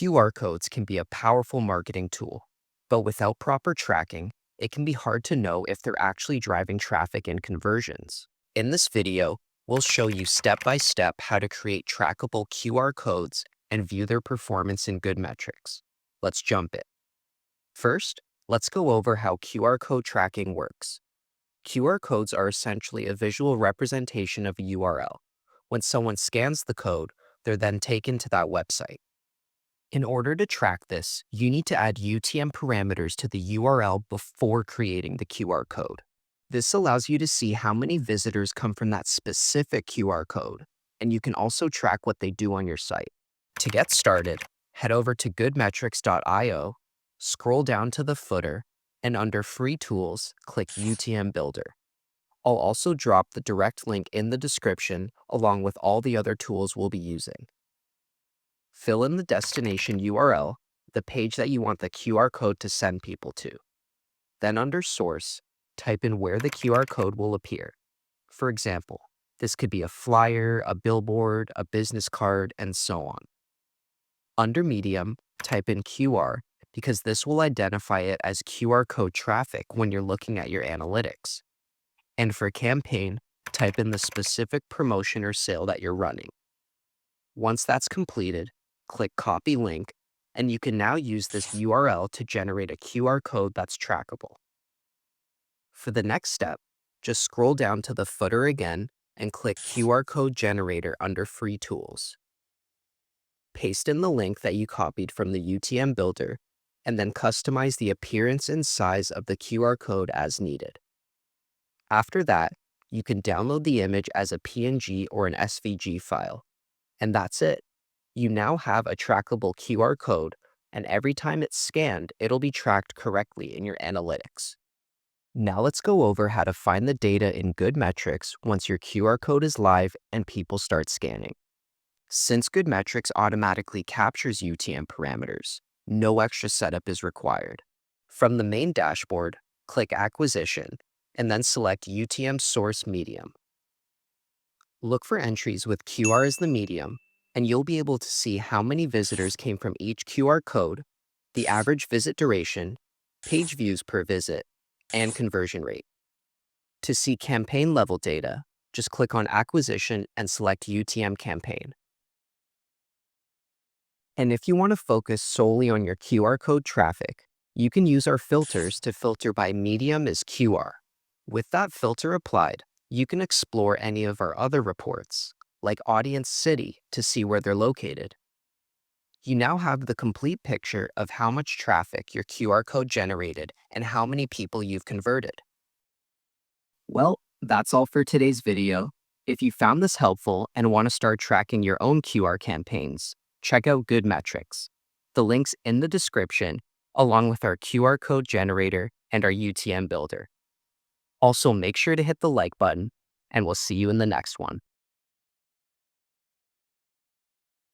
QR codes can be a powerful marketing tool, but without proper tracking, it can be hard to know if they're actually driving traffic and conversions. In this video, we'll show you step by step how to create trackable QR codes and view their performance in GoodMetrics. Let's jump in. First, let's go over how QR code tracking works. QR codes are essentially a visual representation of a URL. When someone scans the code, they're then taken to that website. In order to track this, you need to add UTM parameters to the URL before creating the QR code. This allows you to see how many visitors come from that specific QR code, and you can also track what they do on your site. To get started, head over to goodmetrics.io, scroll down to the footer, and under Free Tools, click UTM Builder. I'll also drop the direct link in the description along with all the other tools we'll be using. Fill in the destination URL, the page that you want the QR code to send people to. Then under Source, type in where the QR code will appear. For example, this could be a flyer, a billboard, a business card, and so on. Under Medium, type in QR because this will identify it as QR code traffic when you're looking at your analytics. And for Campaign, type in the specific promotion or sale that you're running. Once that's completed, click Copy Link, and you can now use this URL to generate a QR code that's trackable. For the next step, just scroll down to the footer again and click QR Code Generator under Free Tools. Paste in the link that you copied from the UTM Builder, and then customize the appearance and size of the QR code as needed. After that, you can download the image as a PNG or an SVG file. And that's it. You now have a trackable QR code, and every time it's scanned, it'll be tracked correctly in your analytics. Now let's go over how to find the data in GoodMetrics once your QR code is live and people start scanning. Since GoodMetrics automatically captures UTM parameters, no extra setup is required. From the main dashboard, click Acquisition, and then select UTM Source Medium. Look for entries with QR as the medium, and you'll be able to see how many visitors came from each QR code, the average visit duration, page views per visit, and conversion rate. To see campaign level data, just click on Acquisition and select UTM Campaign. And if you want to focus solely on your QR code traffic, you can use our filters to filter by medium as QR. With that filter applied, you can explore any of our other reports, like Audience City, to see where they're located. You now have the complete picture of how much traffic your QR code generated and how many people you've converted. Well, that's all for today's video. If you found this helpful and want to start tracking your own QR campaigns, check out GoodMetrics. The link's in the description, along with our QR code generator and our UTM Builder. Also, make sure to hit the like button, and we'll see you in the next one.